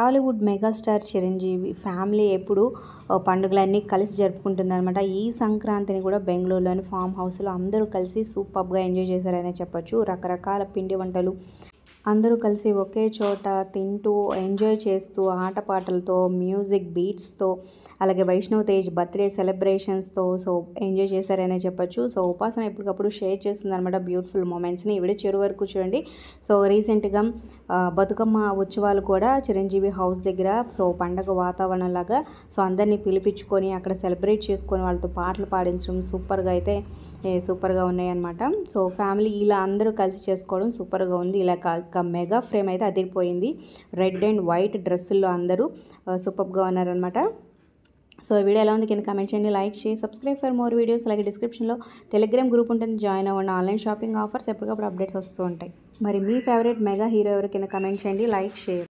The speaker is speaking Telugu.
టాలీవుడ్ మెగాస్టార్ చిరంజీవి ఫ్యామిలీ ఎప్పుడు పండుగలన్నీ కలిసి జరుపుకుంటుందన్నమాట. ఈ సంక్రాంతిని కూడా బెంగళూరులోని ఫామ్ హౌస్లో అందరూ కలిసి సూపర్గా ఎంజాయ్ చేశారనే చెప్పొచ్చు. రకరకాల పిండి వంటలు అందరూ కలిసి ఒకే చోట తింటూ ఎంజాయ్ చేస్తూ ఆటపాటలతో మ్యూజిక్ బీట్స్తో అలాగే వైష్ణవ్ తేజ్ బర్త్డే సెలబ్రేషన్స్తో ఎంజాయ్ చేశారనే చెప్పొచ్చు. ఉపాసన ఎప్పటికప్పుడు షేర్ చేస్తుంది అనమాట బ్యూటిఫుల్ మూమెంట్స్ని. ఈ వీడియో చివరి వరకు చూడండి. రీసెంట్గా బతుకమ్మ ఉత్సవాలు కూడా చిరంజీవి హౌస్ దగ్గర పండగ వాతావరణం లాగా అందరినీ పిలిపించుకొని అక్కడ సెలబ్రేట్ చేసుకొని వాళ్ళతో పాటలు పాడించడం సూపర్గా ఉన్నాయి అనమాట. ఫ్యామిలీ ఇలా అందరూ కలిసి చేసుకోవడం సూపర్గా ఉంది. ఇలా మెగా ఫ్రేమ్ అయితే అదిరిపోయింది. రెడ్ అండ్ వైట్ డ్రెస్సుల్లో అందరూ సూపర్గా ఉన్నారనమాట. ఈ వీడియో ఎలా ఉంది కింద కామెంట్ చేయండి, లైక్ చేసి సబ్స్క్రైబ్ ఫర్ మోర్ వీడియోస్. అలాగే డిస్క్రిప్షన్లో టెలిగ్రామ్ గ్రూప్ ఉంటుంది, జాయిన్ అవ్వండి. ఆన్లైన్ షాపింగ్ ఆఫర్స్ ఎప్పటికప్పుడు అప్డేట్స్ వస్తూ ఉంటాయి. మరి మీ ఫేవరెట్ మెగా హీరో ఎవరు కింద కామెంట్ చేయండి, లైక్ షేర్.